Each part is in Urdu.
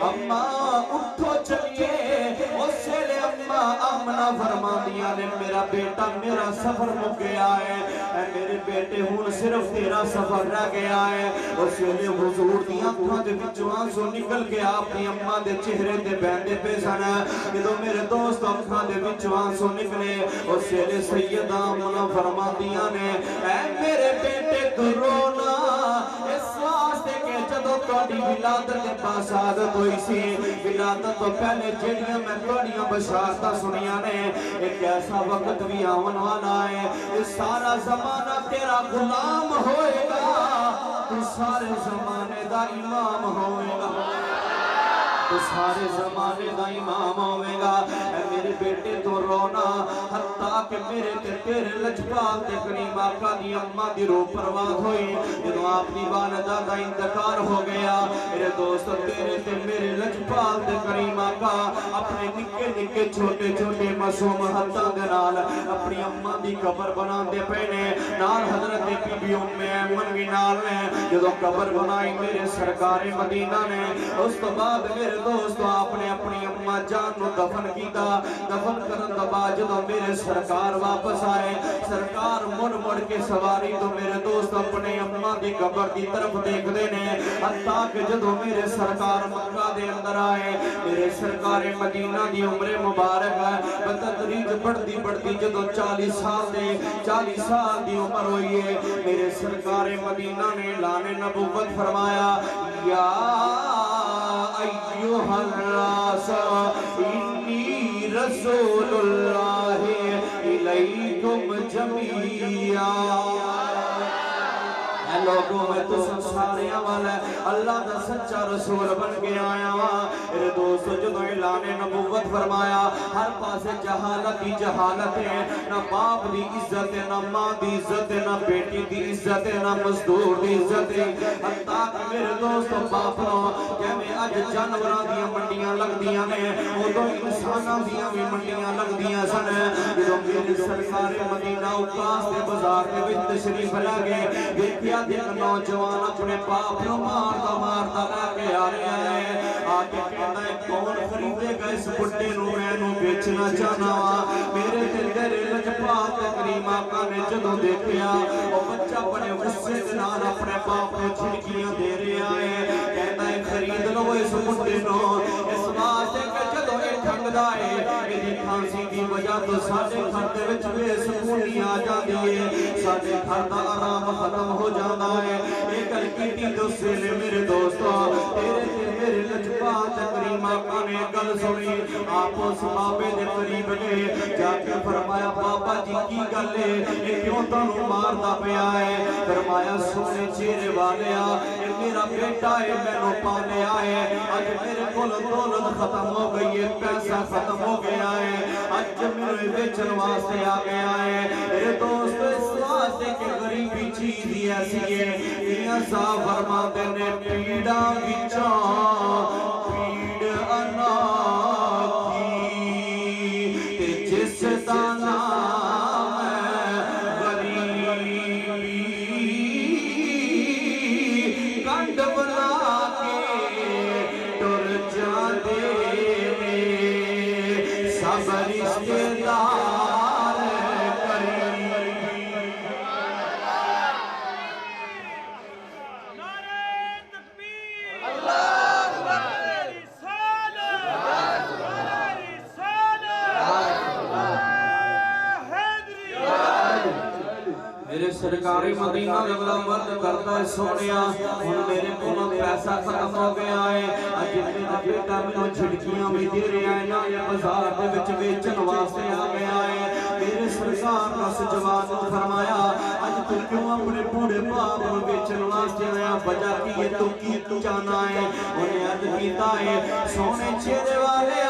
اما اٹھو چلیے، اس لئے اما آمنہ فرما دیا نے میرا بیٹا میرا سفر مک گیا ہے، اے میرے بیٹے ہون صرف تیرا سفر رہ گیا ہے۔ اس لئے حضور دیاں تھا دے بچوان سو نکل گیا اپنی اما دے چہرے دے بیندے پہ سنا، کہ تو میرے دوست اکھاں دے بچوان سو نکلے۔ اس لئے سیدہ آمنہ فرما دیا نے اے میرے بیٹے تو رونا، اس واسطے کہ جدو توڑی ولادت کے پاس عادت ہوئی سی، ولادت تو پہلے جڑیاں میں توڑیاں بشارتہ سنیا نے، ایک ایسا وقت بھی آون والا ہے، اس سارا زمانہ تیرا غلام ہوئے گا، تو سارے زمانے دا امام ہوئے گا، تو سارے زمانے دا امام ہوئے گا۔ اے میرے بیٹے تو رونا، حتیٰ کہ میرے تیرے لجپال تے کریم آقا دی اممہ دی روح پرواز ہوئی، جدو آپ دی والدہ دا انتقال ہو گیا، میرے دوست تیرے تے میرے لجپال تے کریم آقا اپنے نکے نکے چھوٹے چھوٹے معصوم ہاتھاں دے نال اپنی اممہ دی قبر بنا دے پینے، نال حضرت بی بی ام ایمن بھی نال نے، جدو قبر بنائی میرے سرکار مدینہ نے، اس تو بعد میرے دوستو آپ نے اپنی اممہ جان نو دفن کیتا، دفن کرن دا بعد جدو میرے سرکار واپس آئے، سرکار مڑ کے سواری تو میرے دوست اپنے اممہ دی قبر دی طرف دیکھ دینے، حتیٰ کہ جدو میرے سرکار مکہ دے اندر آئے، میرے سرکار مدینہ دی عمر مبارک ہے، بتدریج بڑھتی جدو 40 سال دی عمر ہوئی ہے، میرے سرکار مدینہ نے اعلان نبوت فرمایا، یا ایوہ الناس انی رسول اللہ الیکم جمیعا۔ اے لوگوں میں تو سارے عمل ہے، اللہ دا سچا رسول بن کے آیا ہوا، میرے دوستو جدو اعلان نبوت فرمایا، ہر پاسے جہالت ہی جہالت ہے، نہ باپ دی عزت ہے، نہ ماں دی عزت ہے، نہ بیٹی دی عزت ہے، نہ مزدور دی عزت ہے، حتیٰ کہ میرے دوستو باپ نو کہ میں آج جانوراں دیا منڈیاں لگ دیا نے، وہ تو انساناں دیا بھی منڈیاں لگ دیا سن، جدو میرے سرکار مدینہ اکاس دے بازار دے وچ تشریف لگے، دیکھیا دیکھ نوجوان اپنے باپ نو مارتا لے کے آ رہا ہے، آگے کہنا ہے کون خریدے گا اس بڑھے نو میں نو بیچنا چاہنا وا، میرے تیرے لجپال کریم آقا نے جدو دیکھیا، وہ بچہ بڑے غصے دنال اپنے باپ نو چھڑکیاں دے رہے آئے، کہنا ہے خرید لو اس بڑھے نو، اس واسطے کہ جدو ایک ٹھنگ دائے، میری کھانسی دی وجہ تو ساڑھے کھاتے وچ بے سکونی آ جا دیئے، ساڑھے کھاتا آرام ختم ہو جانا ہے، ایک الکیٹی تو سے لے میرے دوستو، میرے لجپال کریم آقا نے گل سنی، آپ اس بابے دے قریب گئے، جا کے فرمایا بابا جی کی گل ہے، یہ کیوں تانوں ماردا پیا ہے، فرمایا سونے چہرے والیا، یہ میرا بیٹا ہے میں نو پالے آئے، آج میرے کول دولت ختم ہو گئی ہے، پیسہ ختم ہو گیا ہے، آج میرے بیچن واسطے آ گیا ہے، میرے دوست اس واسطے کے غریبی چیز ہی ایسی ہے، یہ سا فرما دینے پیڑا بچا پیڑ انا کی تے جس دانا کنڈ بنا کے ٹر جاندے نے سب رشتے دار قریب۔ میرے سرکاری مدینہ لگلا مرد کرتا ہے سونیا، ان میرے کونوں پیسہ ختم ہو گیا ہے، آج میرا بیٹا میں جھڑکیاں بھی دے رہے ہیں، یا یہ بازار دے وچ بیچن واسطے آ گیا ہے، میرے سرکار نس جوان نے فرمایا آج تو کیوں اپنے بوڑھے باپ کو بیچن واسطے آیا، وجہ کی یہ تو کی چاہنا ہے، انہیں عرض کیتا ہے سونے چہرے والے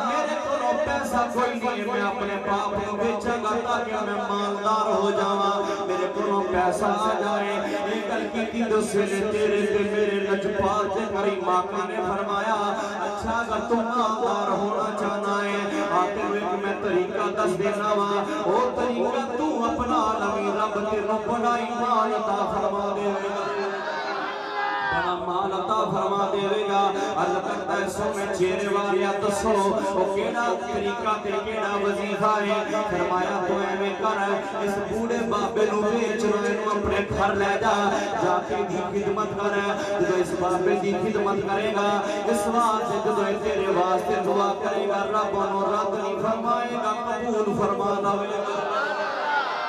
میرے کونوں پیسہ کوئی نہیں، میں اپنے باپ کو بیچا گا تاکہ میں مالدار ہو جاواں، میرے کونوں پیسہ آ جائے، ایک الکیٹی دوسرے نے تیرے تے میرے لجپال تے کریم آقا نے فرمایا اچھا اگر تم مالدار ہونا چاہنا ہے آتے ہوئے کہ میں طریقہ دس دینا وا، وہ طریقہ تو اپنا عالمی رب تیروں بڑا ایمان عطا فرما دے گا، بڑا مال عطا فرما دے گا اللہ کرتا ہے سونے چہرے والے دسو او کیڑا طریقہ تے کیڑا وظیفہ ہے فرمایا تو ایویں کر اس بوڑھے بابے نو بیچ لو اینو اپنے گھر لے جا جا کے دی خدمت کر جو اس بابے دی خدمت کرے گا اس واسطے جو تیرے واسطے دعا کرے گا رب انو رد نہیں فرمائے گا قبول فرما دے گا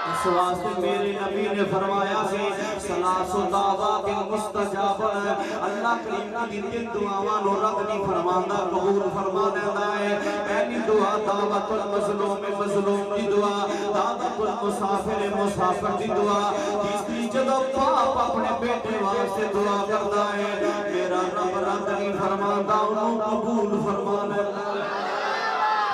اس واسطے میرے نبی نے فرمایا سے سلاس و دعوات مستجاب اللہ کریم کی تین دعاواں نو رد نہیں فرماندا قبول فرما دیندا ہے پہلی دعا دعوت المظلوم مظلوم دی دعا دعوت المسافر مسافر دی دعا تیسری جدو باپ اپنے بیٹے واسطے دعا کردا ہے میرا رب رد نہیں فرماندا انہوں قبول فرما دیندا ہے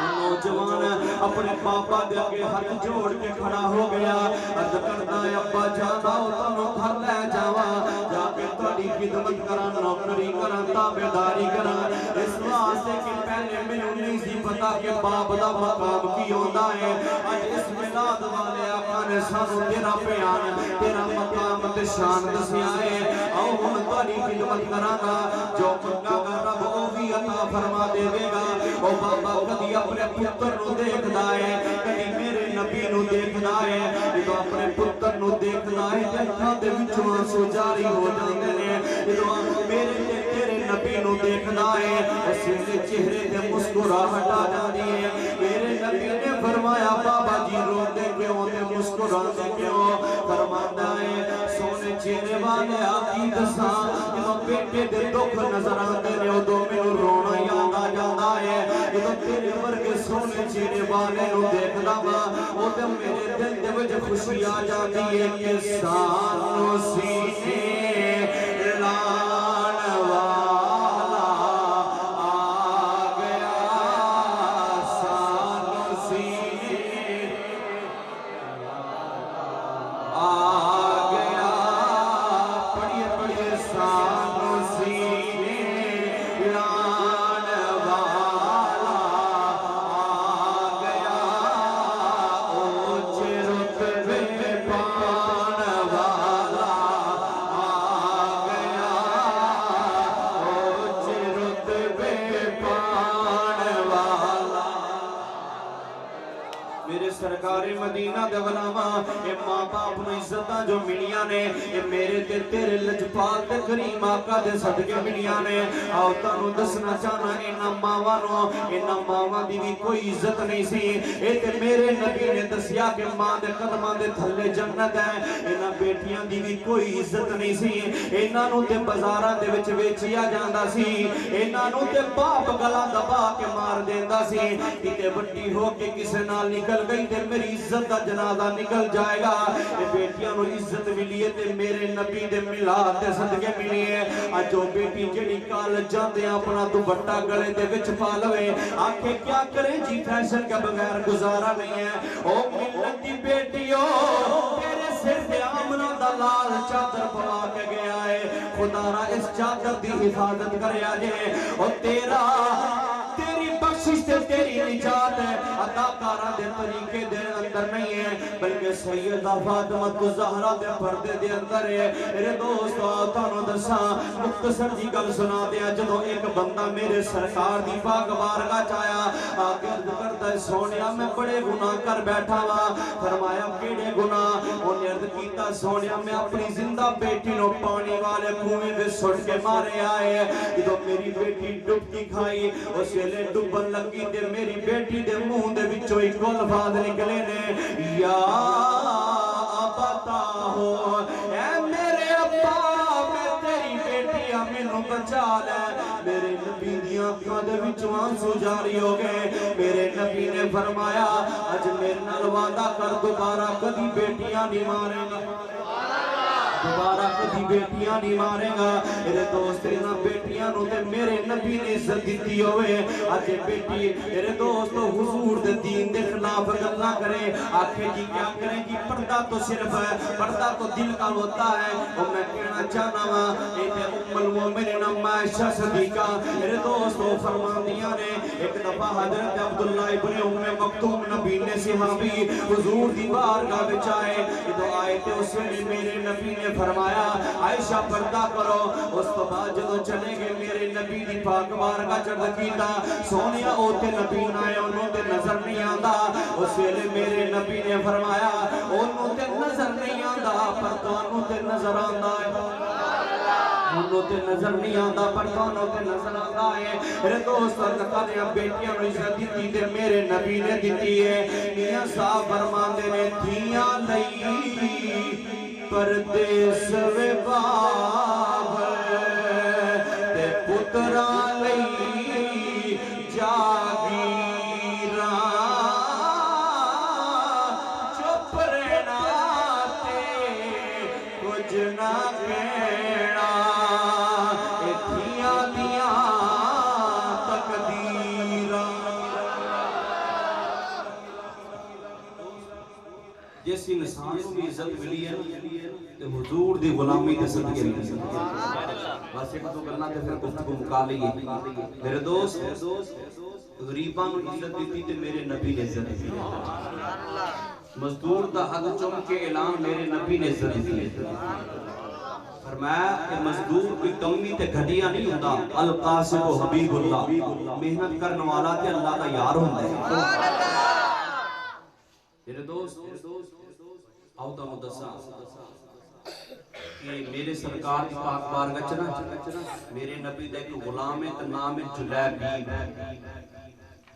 نوجوان اپنے پاپا دے آگے ہاتھ جوڑ کے کھڑا ہو گیا عرض کرنا ہے ابا جانا تنو گھر لے جاوا جا کے تہاڈی خدمت کراں نوکری کراں تابعداری کراں اس واسطے کہ پہلے مینوں نہیں سی پتا کہ باپ دا مقام کی ہوندا ہے اج اس میلاد والے آقا نے سانو تیرا بیان تیرا مقام تے شان دسیا ہے آؤ ہن تہاڈی خدمت کراں گا جو منگا گا رب او بھی عطا فرما دے گا او بابا کدی اپنے پتر نو دیکھدا ہے کدی میرے نبی نو دیکھدا ہے جدوں اپنے پتر نو دیکھدا ہے تے اکھاں دے وچوں آنسو جاری ہو جاندے نے جدوں میرے تے تیرے نبی نو دیکھدا ہے اس دے چہرے تے مسکراہٹ آ جاندی ہے میرے نبی نے فرمایا بابا جی روندے کیوں تے مسکراندے کیوں فرماتا ہے سونے چہرے والے آقی دساں جدوں بیٹے دے دکھ نظر آندے نے اودوں مینوں رونا یاد آ جاندا ہے جدوں تیرے ورگے سونے چہرے والے نو دیکھدا وا او تے میرے دل دے وچ خوشی آ جاندی ہے کہ سانو سینے لان والا آ گیا سانو سینے آ گیا پڑھیے پڑھیے سانو سینے لان والا آ گیا اونچے رتبے پان والا آ گیا اونچے رتبے پان والا میرے سرکار مدینہ دے غلاماں اے ماں باپ نو عزتاں جو ملیاں نے اے میرے تے تیرے لجپال تے کریم آقا دے صدقے ملیاں نے آؤ تانوں دسنا چاہنا انہاں ماواں دی بھی کوئی عزت نہیں سی اے تے میرے نبی نے دسیا کہ ماں دے قدماں دے تھلے جنت ہے انہاں بیٹیاں دی بھی کوئی عزت نہیں سی انہاں نوں تے بازاراں دے وچ ویچیا جاندا سی انہاں نوں تے باپ گلا دبا کے مار دیندا سی کتے وڈی ہو کے کسے نال نکل گئی تے میری عزت دا جنازہ نکل جائے گا اے بیٹیاں نو عزت ملی ہے تے میرے نبی دے میلاد تے صدقے ملی ہے اج جو بیٹی جڑی کالج جاندے اپنا دوپٹہ گلے دے وچ پا لوے آکھے کیا کرے جی فیشن کے بغیر گزارا نہیں ہے او ملت دی بیٹیو تیرے سر تے آمنہ دا لال چادر پوا کے گیا ہے خدا را اس چادر دی حفاظت کریا جے او تیری بخشش تے تیری نجات ہے اداکارہ دے طریقے دے اندر نہیں ہے بلکہ سیدہ فاطمہ زہرا دے پردے دے اندر ہے میرے دوستو تانوں دساں مختصر جی گل سنا دیا جدوں ایک بندہ میرے سرکار دی پاک بارگاہ چایا آگے عرض کرتا ہے سونیا میں بڑے گناہ کر بیٹھا وا فرمایا کیڑے گناہ انہیں عرض کیتا سونیا میں اپنی زندہ بیٹی نو پانی والے کنویں میں سڑ کے مارے آئے جدوں میری بیٹی ڈبکی کھائی اس ویلے ڈبن لگی تے میری بیٹی دے منہ دے وچوں ایک الفاظ نکلے نے یا ابتا ہو اے میرے ابا میں تیری بیٹی مینوں بچا لے میرے نبی دیاں اکھاں دے وچوں آنسو جاری ہو گئے میرے نبی نے فرمایا اج میرے نال وعدہ کر دوبارہ کدی بیٹیاں نہیں مارے گا دوبارہ کدی بیٹیاں نہیں مارے گا میرے دوست انہاں بیٹیاں نو تے میرے نبی نے عزت دیتی ہوئے اج بیٹی میرے دوست حضور دے دین دے خلاف گلاں کرے آکھے جی کیا کریں جی پردہ تو صرف ہے پردہ تو دل کا ہوتا ہے اور میں کہنا چاہنا وا اے تے ام المومنین عائشہ صدیقہ میرے دوست دوستو فرماندیاں نے ایک دفعہ حضرت عبداللہ ابن ام مکتوم نبی نے صحابی حضور دی بارگاہ وچ آئے جدو آئے تے اس ویلے میرے نبی نے فرمایا عائشہ پردہ کرو اس تو بعد جدو چلے گئے میرے نبی دی پاک بارگاہ چڑھ کیتا سونیا او تے نبی نہ انہوں تے نظر نہیں آندا اس ویلے میرے نبی نے فرمایا انہوں تے نظر نہیں آندا پر تانوں تے نظر آندا ہے انہوں تے نظر نہیں آندا پر تانوں تے نظر آندا ہے میرے دوست لکھا دیا بیٹیاں نو عزت دیتی تے میرے نبی نے دیتی ہے میاں صاحب فرماندے نے دھیاں لئی پردیس وے باہر تے پتراں لئی جاگیراں چپ رہنا تے کچھ نہ کہنا اے دھیاں دیاں تقدیراں جس انسان کو بھی عزت ملی ہے تے حضور دی غلامی تے صدقے ملی بس ایک دو گلاں تے پھر گفتگو مکا لئیے میرے دوست غریباں نو عزت دیتی تے میرے نبی نے عزت دیتی مزدور دا حق چم کے اعلان میرے نبی نے عزت دیتی فرمایا کہ مزدور کوئی کمی تے گھٹیا نہیں ہوتا القاسم و حبیب اللہ محنت کرنے والا تے اللہ کا یار ہوتا ہے میرے دوست آؤ تا مدسا کہ میرے سرکار کی پاک بارگاہ چنا میرے نبی دے کو غلام ہے تو نام ہے جلیبیب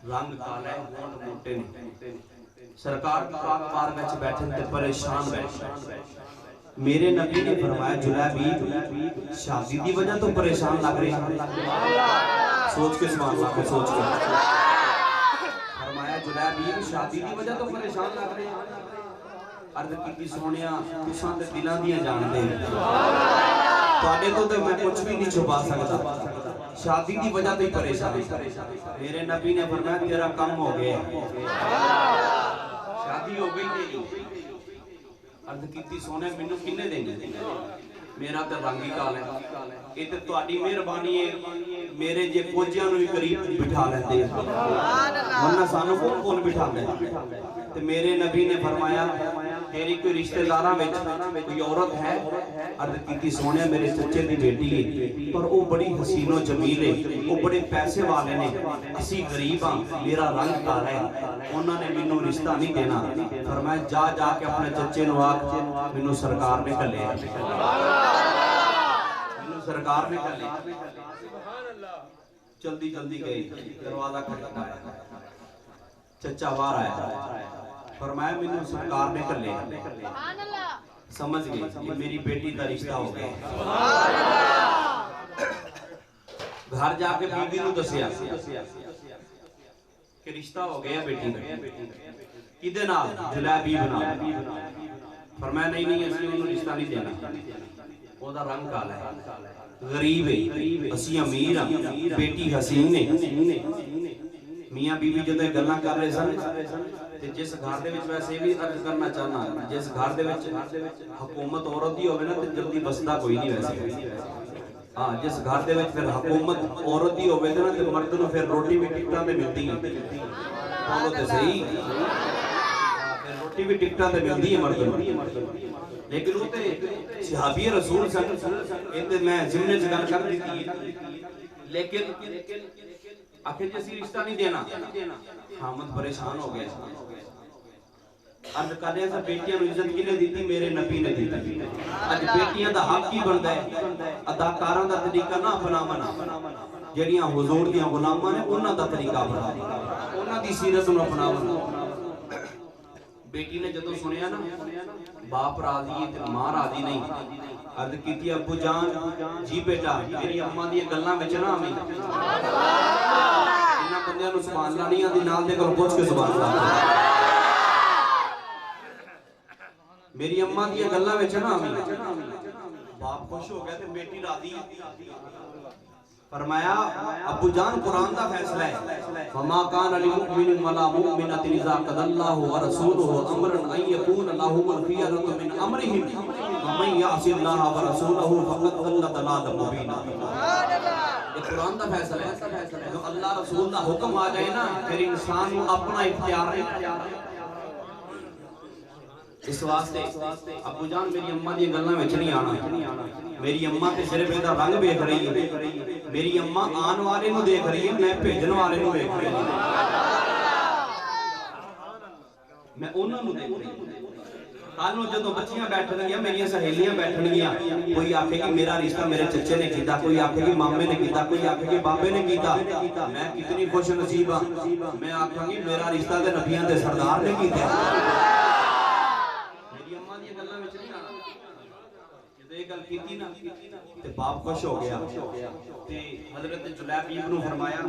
رنگ کالا ہے ہونٹ موٹے نے سرکار کی پاک بارگاہ چ بیٹھے تے پریشان بیٹھے میرے نبی نے فرمایا جلیبیب شادی دی وجہ تو پریشان لگ رہے ہیں سوچ کے سبحان اللہ کو سوچ کے فرمایا جلیبیب شادی دی وجہ تو پریشان لگ رہے ہیں عرض کی سونیا تساں تے دلاں دیاں جاندے تواڈے تو تے میں کچھ بھی نہیں چھپا سکتا شادی دی وجہ تو ہی پریشان میرے نبی نے فرمایا تیرا کم ہو گیا شادی ہو گئی تیری عرض کی سونے مینوں کنے دیں گے میرا تے رنگ ہی کالا ہے یہ تے تہاڈی مہربانی ہے میرے جے پوجیاں نو بھی قریب بٹھا لیندے ورنہ سانوں کون بٹھاندے تے میرے نبی نے فرمایا تیری کوئی رشتہ داراں وچ کوئی عورت ہے عرض کی سونے میرے چچے دی بیٹی ہے پر وہ بڑی حسین و جمیل ہے وہ بڑے پیسے والے نے اسی غریب ہاں میرا رنگ کالا ہے انہاں نے مینوں رشتہ نہیں دینا فرمایا جا جا کے اپنے چچے نو آکھ مینوں سرکار نے گھلیا مینوں سرکار نے گھلیا جلدی جلدی گئی دروازہ کھٹکایا چچا باہر آیا فرمایا مینوں سرکار نے کر لیا سمجھ گئی یہ میری بیٹی کا رشتہ ہو گیا گھر جا کے بیوی نو دسیا کہ رشتہ ہو گیا بیٹی کا کدے نال جلیبیب نال فرمایا نہیں اسی انہوں رشتہ نہیں دینا وہ دا رنگ کالا ہے غریب ہے اسی امیر ہیں بیٹی حسین ہے میاں بیوی جدے گلاں کر رہے سن جس گھر دے وچ ویسے بھی عرض کرنا چاہنا جس گھر دے وچ حکومت عورت دی ہوے نا تے جلدی بسدا کوئی نہیں ویسے ہاں جس گھر دے وچ پھر حکومت عورت دی ہوے نا تے مرد نوں پھر روٹی بھی ٹکٹاں تے ملدی ہیں بولو تے صحیح پھر روٹی بھی ٹکٹاں تے ملدی ہے مرد نوں لیکن وہ تے صحابی رسول صلی تے میں ضمن وچ گل کر دتی لیکن آخر جیسی رشتہ نہیں دینا حامد پریشان ہو گیا عرض کر رہے ہیں بیٹیاں نو عزت کنے دیتی میرے نبی نے دیتی اج بیٹیاں دا حق کی بندا ہے اداکاراں دا طریقہ نہ اپناونا جڑیاں حضور دیاں غلاماں نے انہاں دا طریقہ اپناونا انہاں دی سیرت نو اپناونا بیٹی نے جدوں سنیا نا باپ راضی ہے تے ماں راضی نہیں عرض کیتی ابو جان جی بیٹا میری اماں دی گلاں وچ نہ آویں انہاں بندیاں نو سبحان اللہ نہیں آندی نال دے کول پوچھ کے سبحان اللہ میری اماں دی گلاں وچ نہ آویں باپ خوش ہو گیا تے بیٹی راضی فرمایا ابو جان قرآن دا فیصلہ ہے فما کان للمؤمن ولا مؤمنۃ اذا قضى الله ورسوله امرا ان يكون لهم الخيرة من امرهم ومن يعص الله ورسوله فقد ضل ضلالا مبينا سبحان اللہ یہ قرآن دا فیصلہ ہے اللہ رسول دا حکم آ جائے نا پھر انسان کو اپنا اختیار نہیں. اس واسطے ابو جان میری اماں دی گلاں وچ نہیں آنا. میری اماں تے صرف دا رنگ ویکھ رہی ہے. میری اماں آن والے نو دیکھ رہی ہے, میں بھیجن والے نو ویکھ رہی ہوں. میں انہاں نو دیکھ رہی ہوں. کل جدو بچیاں بیٹھن گیا, میری سہیلیاں بیٹھن گیا, کوئی آکھے کہ میرا رشتہ میرے چچے نے کیتا, کوئی آکھے کہ مامے نے کیتا, کوئی آکھے کہ بابے نے کیتا. میں کتنی خوش نصیب ہاں, میں آکھاں کہ میرا رشتہ تے نبیاں دے سردار نے کیتا. میری اماں دی گلاں وچ نہیں آنا. جدو یہ گل کیتی نا تے باپ خوش ہو گیا تے حضرت جلیبیب نو فرمایا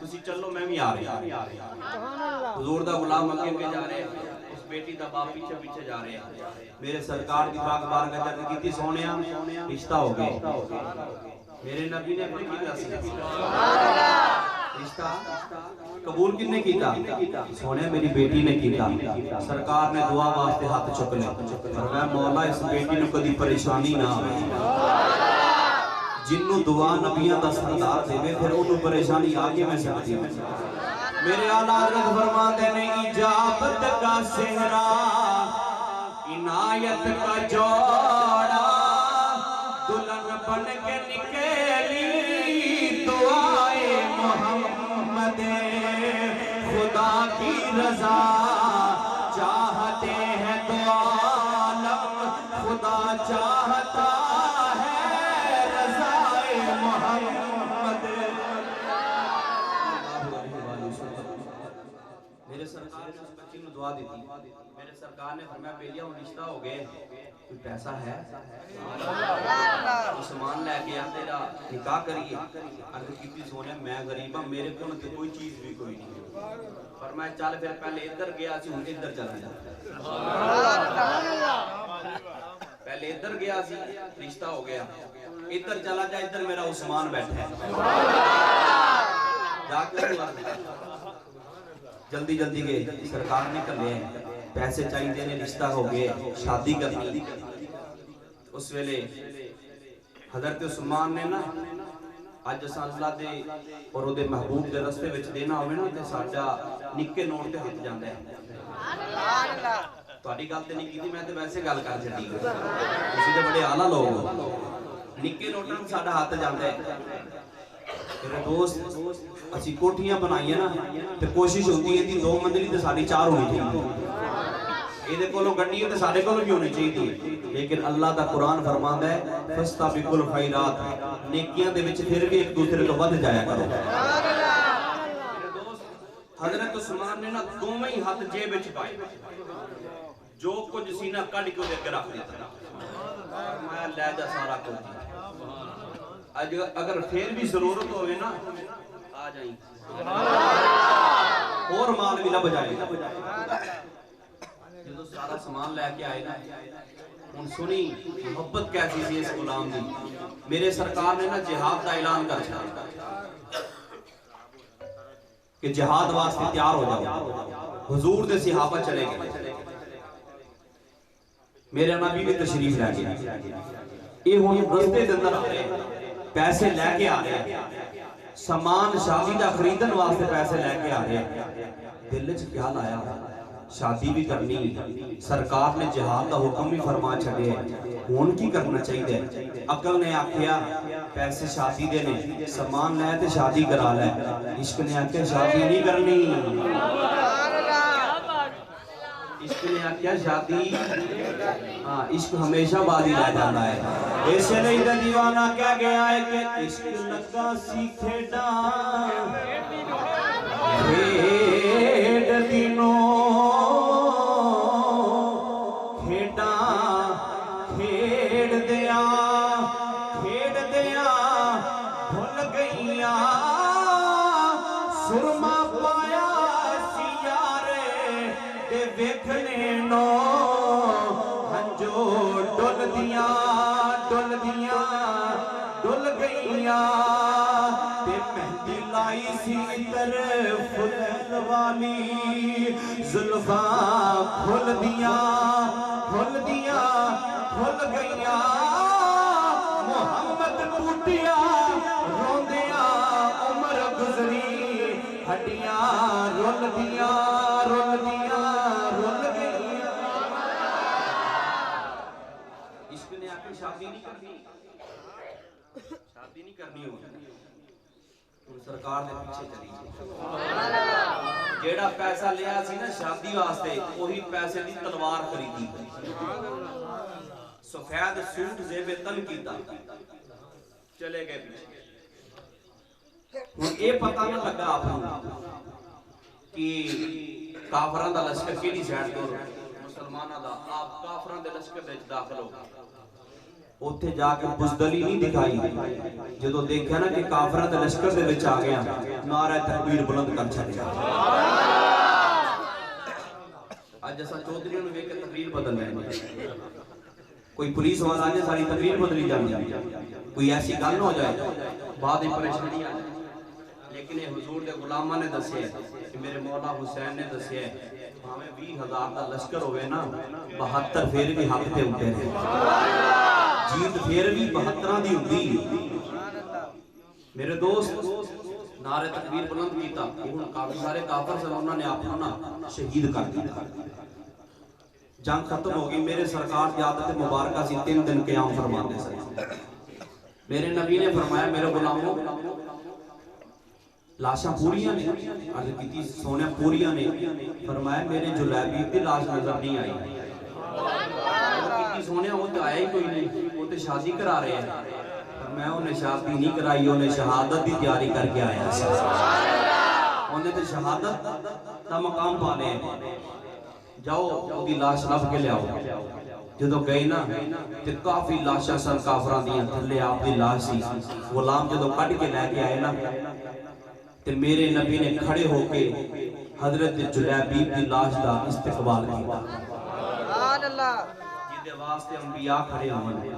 تسی چلو میں بھی آ رہا. حضور دا غلام اگے اگے جا رہے, بیٹی دا باپ پیچھے پیچھے جا رہے ہیں. میرے سرکار دی پاک بارگاہ جا کے کیتی سونیا رشتہ ہو گئے. میرے نبی نے اپنے کیتا سی رشتہ قبول کن نے کیتا, سونیا میری بیٹی نے کیتا. سرکار نے دعا واسطے ہاتھ چک لے, فرمایا مولا اس بیٹی نو کدی پریشانی نہ آوے. جنوں دعا نبیاں دا سردار دے پھر انہوں پریشانی آگے میں سکتی ہے. میرے آلہ حضرت فرماتے ہیں اجابت کا سہرا عنایت کا جوڑا دلہن بن کے نکلی دعائے محمد. خدا کی رضا چاہتے ہیں تو عالم, خدا چاہتا ہے رضائے محمد. میرے سرکار نے اس بچی نو دعا دی تھی. میرے سرکار نے فرمایا بیلیا وہ رشتہ ہو گئے, کوئی پیسہ ہے سامان لے کے آ تیرا نکاح کریے. عرض کیتی سونے میں غریب ہوں, میرے کو تے کوئی چیز بھی کوئی نہیں. فرمایا چل پھر پہلے ادھر گیا سی ہن ادھر چلا جا. پہلے ادھر گیا سی رشتہ ہو گیا, ادھر چلا جا, ادھر میرا عثمان بیٹھا ہے. جا کے جلدی جلدی گئے, سرکار نے کر لیا پیسے چاہیے دینے, رشتہ ہو گئے, شادی کرنی. اس ویلے حضرت عثمان نے نا اج اساں اللہ دے اور او دے محبوب دے رستے وچ دینا ہوے نا تے ساڈا نکے نوٹ تے ہاتھ جاندا ہے. سبحان اللہ. تہاڈی گل تے نہیں کیتی, میں تے ویسے گل کر چھڈی. تسی تے بڑے اعلی لوگ ہو. نکے نوٹاں تے ساڈا ہاتھ جاندا ہے. میرے دوست اسی کوٹھیاں بنائیے نا تے کوشش ہوتی ہے کہ 2 منزلی تے ساڈی 4 ہونی چاہیے. یہ کولوں گڈی ہے تے ساڈے کولوں بھی ہونی چاہیے. لیکن اللہ دا قرآن فرماندا ہے فاستبقوا الخیرات, نیکیاں دے وچ پھر بھی ایک دوسرے تو ود جایا کرو. حضرت عثمان نے نا دوویں ہی ہاتھ جیب وچ پائے, جو کچھ سینہ کڈ کے اودے اگے رکھ دتا. میں لے جا سارا کچھ, اگر پھر بھی ضرورت ہوئے نا آ جائیں, اور مال بھی نہ بجائے. جدو سارا سامان لے کے آئے نا ان سنی محبت کیسی سی اس غلام دی. میرے سرکار نے نا جہاد دا اعلان کر چھڑا کہ جہاد واسطے تیار ہو جاؤ. حضور دے صحابہ چلے گئے, میرے نبی بھی تشریف لے گئے. یہ ہن رستے دے اندر آ رہے ہیں, پیسے لے کے آ رہے ہیں, سامان شادی دا خریدن واسطے پیسے لے کے آ رہے ہیں. دل وچ خیال آیا شادی بھی کرنی, سرکار نے جہاد دا حکم بھی فرما چھڈے, ہن کی کرنا چاہیے. عقل نے آکھیا پیسے شادی دے نے, سامان لے تے شادی کرا لے. عشق نے آکھیا شادی نہیں کرنی, عشق نے آکھیا شادی, ہاں عشق ہمیشہ بازی رہ جاتا ہے. اس لیے دا دیوانہ کہہ گیا ہے کہ عشق لگا سی کھیڈاں کھیڈ دینوں, کھیڈاں کھیڈ دیاں بھول گئیاں, سرما پایا سی یارے تے ویکھنے نو, ہنجو ڈل دیاں ڈل گئیاں, تے مہندی لائی سی ادھر فل والی, زلفاں کھل دیاں کھل گئیاں. محمد ٹوٹیا روندیاں عمر گزری, ہڈیاں رول دیاں رول گئیاں عشق نے آکے شادی نہیں کرنی ہوگی سرکار دے پیچھے چلی جیڑا پیسہ لیا سی نا شادی واسطے وہی پیسے دی تلوار خریدی سفید سوٹ زیب تن کیتا چلے گئے پیچھے یہ پتہ نہ لگا آپ کہ کافران دا لشکر کیڑی سائیڈ تو مسلمانہ دا آپ کافران دے لشکر دے داخل ہو اتھے جا کے بزدلی نہیں دکھائی جدو دیکھا نا کہ کافرہ دے لشکر دے وچ آ گیا نعرہ تکبیر بلند کر چھڑیا آج جیسا چودھریوں نے وے کے تقریر بدل رہے کوئی پولیس والا آجے ساری تقریر بدلی جانی کوئی ایسی گل نہ ہو جائے بعد ہی پریشانی آ جائے لیکن یہ حضور دے غلامہ نے دسے کہ میرے مولا حسین نے دسے ہمیں 20,000 دا لشکر ہوئے نا 72 پھر بھی حق تے اٹھے رہے جیت پھر بھی 72 دی ہوندی میرے دوست نعرہ تکبیر بلند کیتا کافی سارے کافر سے انہوں نے اپنا شہید کر دیا جنگ ختم ہو گئی میرے سرکار کی عادت مبارکہ سی 3 دن قیام فرماتے سے میرے نبی نے فرمایا میرے غلاموں لاشاں پوریاں نے عرض کیتی سونے پوریاں نے فرمایا میرے جلیبی کی لاش نظر نہیں آئی کیتی سونے وہ تو آیا ہی کوئی نہیں وہ تو شادی کرا رہے ہیں میں انہیں شادی نہیں کرائی انہیں شہادت دی تیاری کر کے آیا انہیں تو شہادت تا مقام پانے ہیں جاؤ وہ دی لاش لب کے لے آؤ جدو گئی نا تو کافی لاشاں سن کافران دیاں تھلے آپ دی لاش سی غلام جدو کٹ کے لے کے آئے نا تو میرے نبی نے کھڑے ہو کے حضرت جلیبیب کی لاش دا استقبال کیا جیدے واسطے انبیاء کھڑے ہوئے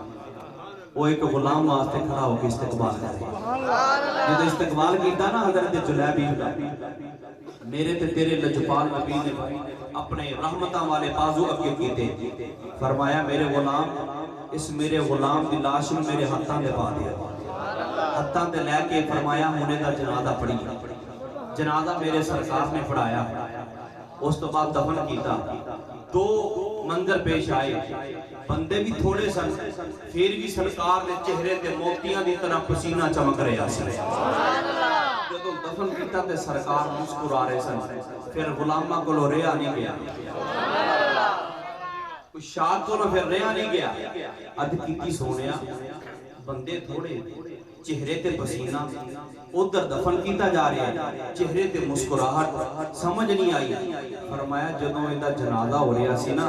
وہ ایک غلام واسطے کھڑا ہو کے استقبال کرے جیدے استقبال کیتا نا حضرت جلیبیب دا میرے تے تیرے لجپال نبی نے اپنے رحمتاں والے بازو اگے کیتے فرمایا میرے غلام اس میرے غلام دی لاش میں میرے ہتھاں دے پا دیا ہتھاں تے لے کے فرمایا ہونے دا جنازہ پڑھی جنازہ میرے سرکار نے پڑھایا اس تو بعد دفن کیتا 2 منظر پیش آئے بندے بھی تھوڑے سن پھر بھی سرکار نے چہرے تے موتیاں دی طرح پسینہ چمک رہے آسے جدو دفن کیتا تے سرکار مسکرا رہے سن پھر غلامہ کو لو ریا نہیں گیا کچھ شاد کو لو پھر ریا نہیں گیا ادھ کیتی سونیا بندے تھوڑے چہرے تے پسینہ ادھر دفن کیتا جا رہے ہیں چہرے تے مسکراہٹ سمجھ نہیں آئی فرمایا جدوں ایدہ جنازہ ہو رہا سی نا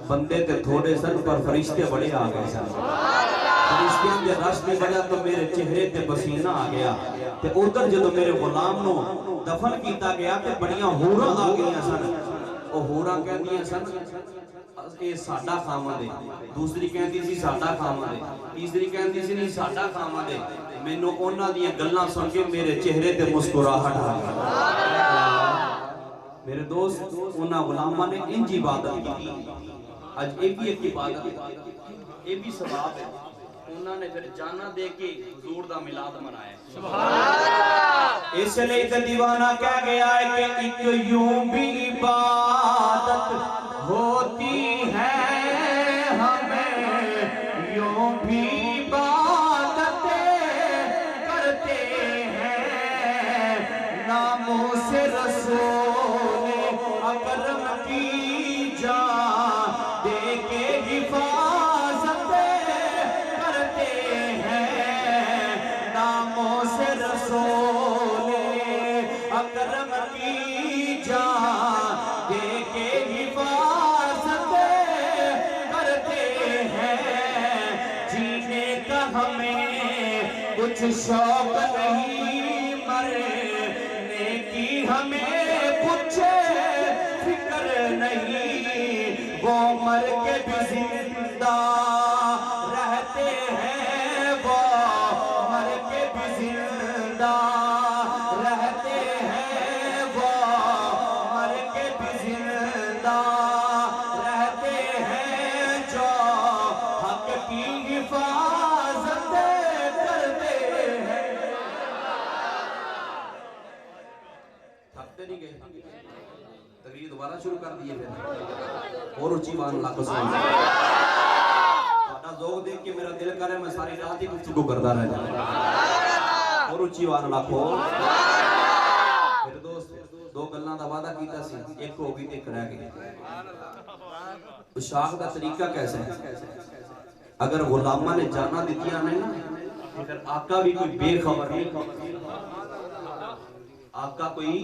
بندے تے تھوڑے سن پر فرشتے بڑے آ گئے سن فرشتیاں دے رش دی وجہ تو میرے چہرے تے پسینہ آ گیا تے ادھر جدوں میرے غلام نو دفن کیتا گیا تے بڑیاں ہوراں آ گئیاں سن او ہوراں کہندیاں سن اے ساڈا خامد ہے دوسری کہندی سی ساڈا خامد ہے تیسری کہندی سی نہیں ساڈا خامد ہے مینوں انہاں دیاں گلاں سن کے میرے چہرے تے مسکراہٹ آ گئی میرے دوست انہاں غلاماں نے انج عبادت کی آج ایک بھی ایک عبادت ہے یہ بھی ثواب ہے انہاں نے پھر جانا دے کے حضور دا میلاد منایا سبحان اللہ اس لیے تے دیوانہ کہہ گیا ہے کہ ایک یوں بھی عبادت ہوتی ہے ہمیں یوں بھی عبادتیں کرتے ہیں ناموں سے رسول اکرم کی جان دے کے حفاظتیں کرتے ہیں ناموں سے رسول اکرم کی جان دے کے کچھ شوق نہیں مرنے کی ہمیں کچھ فکر نہیں وہ مر کے بھی زندہ رہتے ہیں وہ مر کے بھی زندہ رہتے ہیں وہ مر کے بھی زندہ رہتے ہیں جو حق کی حفاظت کتے نہیں گئے تقریر دوبارہ شروع کر دیے پھر اور اچھی بات اللہ کو سنائیں ذوق دیکھ کے میرا دل کرے میں ساری رات ہی گفتگو کرتا رہ جاؤں اور اچھی بات اللہ کو میرے دوست دو گلاں دا وعدہ کیتا سی ایک ہو گئی تے ایک رہ گئی اشاق دا طریقہ کیسا ہے اگر غلامہ نے جانا دیتیاں نہیں نا پھر آقا بھی کوئی بے خبر نہیں آقا کوئی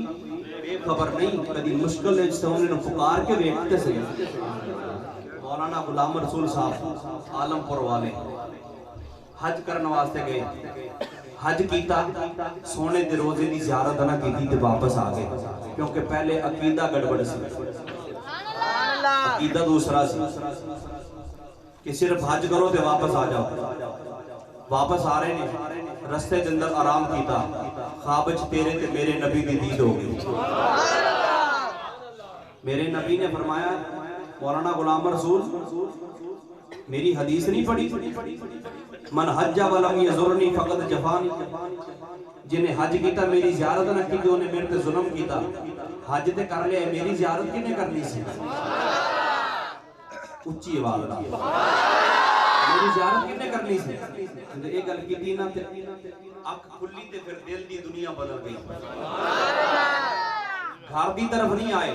بے خبر نہیں کدی مشکل ہے جسے انہوں نے پکار کے ویکھتے سے مولانا غلام رسول صاحب عالم پور والے حج کرنے واسطے گئے حج کیتا سونے دے روزے دی زیارت نہ کیتی تے واپس آ گئے کیونکہ پہلے عقیدہ گڑبڑ سی عقیدہ دوسرا سی کہ صرف حج کرو تے واپس آ جاؤ واپس آ رہے ہیں رستے دے اندر آرام کیتا خواب وچ تیرے تے میرے نبی دی دید ہو گئی میرے نبی نے فرمایا مولانا غلام رسول میری حدیث نہیں پڑھی من حج ولم یزرنی فقط جفانی جنہیں حج کیتا میری زیارت نہ کی جو نے میرے تے ظلم کیتا حج تے کر لیا میری زیارت کنے کرنی سی اچھی آواز میری زیارت کنے کرنی سی ایک گل کیتی نا تے اکھ کھلی تے پھر دل دی دنیا بدل گئی گھر دی طرف نہیں آئے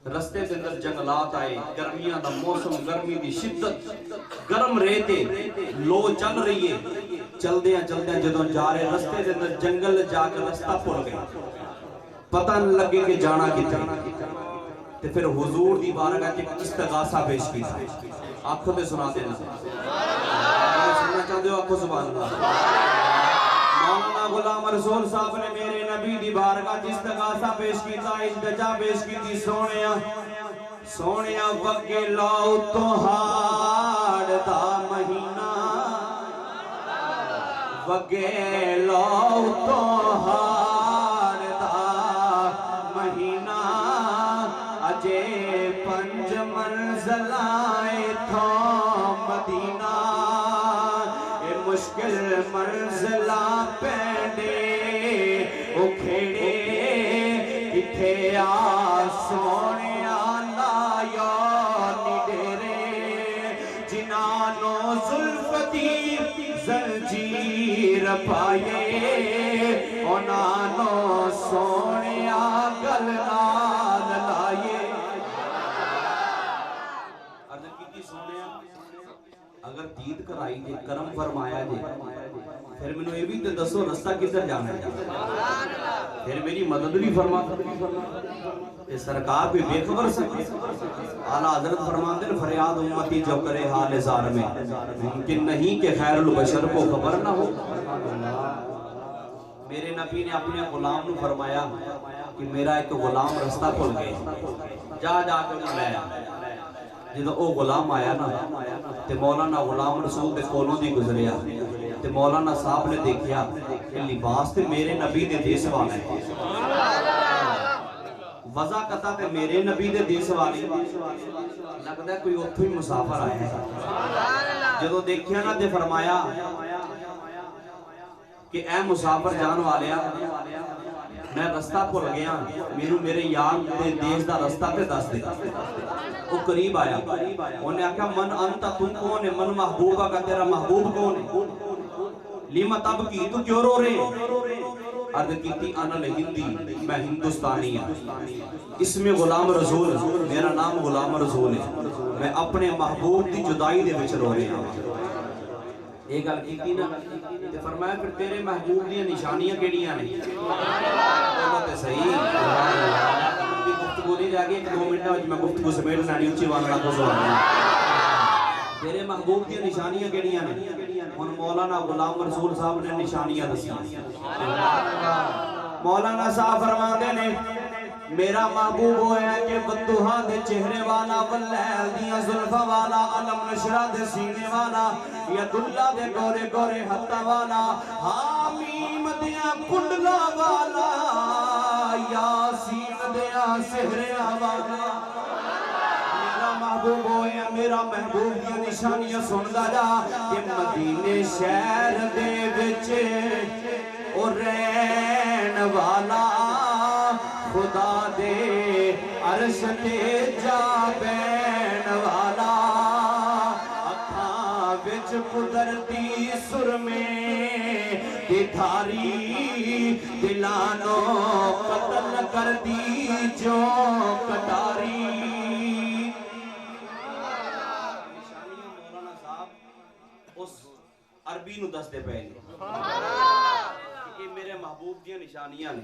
رستے دے اندر جنگلات آئے گرمیاں دا موسم گرمی دی شدت گرم رہتے لو چل رہی ہے چل دیاں جدوں جا رہے رستے دے اندر جنگل جا کر رستہ پھول گئے پتہ نہ لگے کہ جانا کتنے تے پھر حضور دی بارگاہ کے استغاثہ پیش کی آنکھوں تے سنا دینا سننا چاہتے ہو آنکھوں سبحان اللہ مولانا غلام رسول صاحب نے میرے نبی دی بارگاہ استغاثہ پیش کیتا التجا پیش کیتی سونیا وگے لاؤ تہاڑ دا مہینہ وگے لاؤ تہاڑ دا مہینہ اجے پنج منزلائے تھا مدینہ اے مشکل منزلہ پینڈے اکھیڑے کتھے آ سونے آنا یا نڈیرے جنانو ظلفتی زنجیر پائے انانو سونے آگل نال لائے عرض کی سونے اگر دید کرائی جے کرم فرمایا جے پھر میں نے یہ بھی تے دسو رستہ کدھر جانا ہے پھر میری مدد بھی فرما کہ سرکار بھی بے خبر سے اعلیٰ حضرت فرماتے ہیں فریاد امتی جو کرے حال زار میں ممکن نہیں کہ خیر البشر کو خبر نہ ہو میرے نبی نے اپنے غلام نے فرمایا کہ میرا ایک غلام رستہ کھل گئے جا کے انہیں لے آیا جدو او غلام آیا نا تے مولانا غلام رسول دے کولوں دی گزریا تے مولانا صاحب نے دیکھیا کہ لباس تے میرے نبی دے دیس والا ہے وضع قطع تے میرے نبی دے دیس والی لگتا ہے کوئی اتھو ہی مسافر آئے ہیں جدو دیکھیا نا تے فرمایا کہ اے مسافر جان والیا میں رستہ پھول گیا میرے یار دے دیس دا رستہ تے دس دے وہ قریب آیا انہیں آکھا من انتا تم کون ہے من محبوبہ کا تیرا محبوب کون ہے لیما تب کی تو کیوں رو رہے عرض کیتی انا لہندی میں ہندوستانی ہوں اس میں غلام رسول میرا نام غلام رسول ہے میں اپنے محبوب دی جدائی دے بچ رو رہے ہیں ایک گل کیتی نا تے فرمایا پھر تیرے محبوب دی نشانیاں کیڑیاں نے بولو تے صحیح گفتگو نہیں رہ گئی 2 منٹ میں گفتگو سمیٹ لانی اچھی والا کو سوال تیرے محبوب دی نشانیاں کیڑیاں نے ان مولانا غلام رسول صاحب نے نشانیاں دسیاں مولانا صاحب فرماتے نے میرا محبوب ہویا کہ بدوہا دے چہرے والا واللیل دیا ظلفہ والا علم نشرہ دے سینے والا ید اللہ دے گورے گورے حتہ والا حامیم دیا کنڈلا والا یاسین دیا سہرے والا میرا محبوب ہویا میرا محبوب دیا نشانیاں سندا جا کہ مدینے شہر دے بچے اور رین والا خدا دے عرش تے جا بین والا اکھاں وچ قدرتی سرمے دی دھاری دلانو قتل کر دی جو کٹاری مولانا صاحب اس عربی نو دستے پے نے کہ میرے محبوب دی نشانیاں نے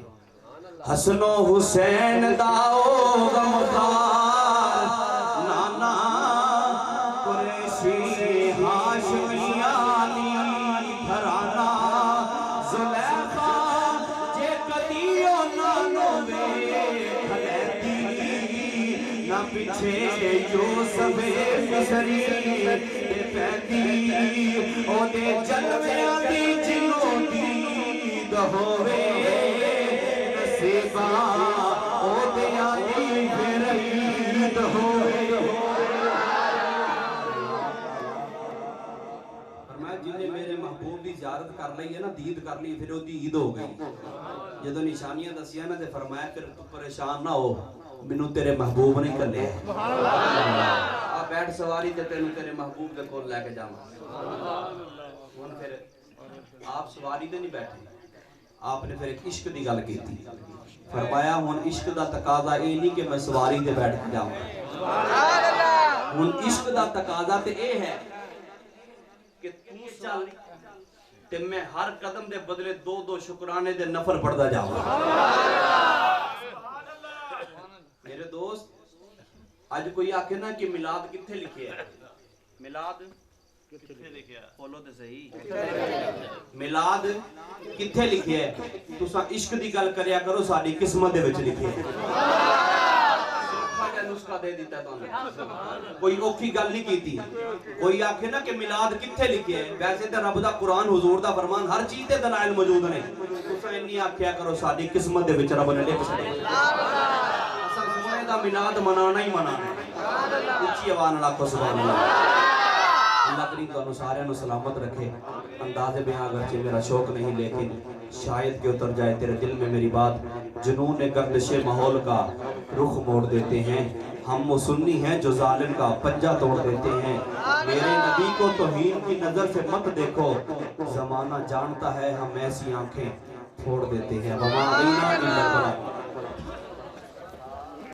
حسن و حسین داؤ غمخار نانا قریشی ہاشمیانی گھرانا زلیخا جے کدیو نانو وے کھلیتی نہ پیچھے یوسف مصری دے پیدی او دے جلویاں دی جنوں دی دہوے نصیبہ او دے آدھی پھر عید ہوئے فرمایا جن نے میرے محبوب دی زیارت کر لی ہے نا دید کر لی پھر وہ دی عید ہو گئی جدو نشانیاں دسیاں نا تے فرمایا پھر تو پریشان نہ ہو منو تیرے محبوب نہیں کر لے آپ بیٹھ سواری تے تینوں تیرے محبوب دے کول لے کے جانا ہن پھر آپ سواری تے نہیں بیٹھے آپ نے پھر ایک عشق دی گل کی تھی فرمایا ہن عشق دا تقاضا اے نہیں کہ میں سواری تے بیٹھ کے جاواں ہن عشق دا تقاضا تے اے ہے کہ تو چل تے میں ہر قدم دے بدلے دو دو شکرانے دے نفر پڑھدا جاواں میرے دوست آج کوئی آکھے نا کہ میلاد کتھے لکھے ہے میلاد کتھے لکھے ہے بولو تے صحیح میلاد کتھے لکھے ہے تساں عشق دی گل کریا کرو ساڈی قسمت دے وچ لکھے ہے نسخہ دے دیتا ہے کوئی اوکھی گل نہیں کیتی کوئی آکھے نا کہ میلاد کتھے لکھے ہے ویسے تے رب دا قرآن حضور دا فرمان ہر چیز دے دلائل موجود نے تساں انی آکھیا کرو ساڈی قسمت دے وچ رب نے لکھ چھڈیا اساں سونے دا میلاد منانا ہی منانا اونچی آواز نال آکھو سبحان اللہ اللہ کریم تو سارے نو سلامت رکھے انداز بیان اگرچہ میرا شوق نہیں لیکن شاید کہ اتر جائے تیرے دل میں میری بات جنون گردش ماحول کا رخ موڑ دیتے ہیں ہم وہ سنی ہیں جو ظالم کا پنجہ توڑ دیتے ہیں میرے نبی کو توہین کی نظر سے مت دیکھو زمانہ جانتا ہے ہم ایسی آنکھیں پھوڑ دیتے ہیں وما علینا الا البلاغ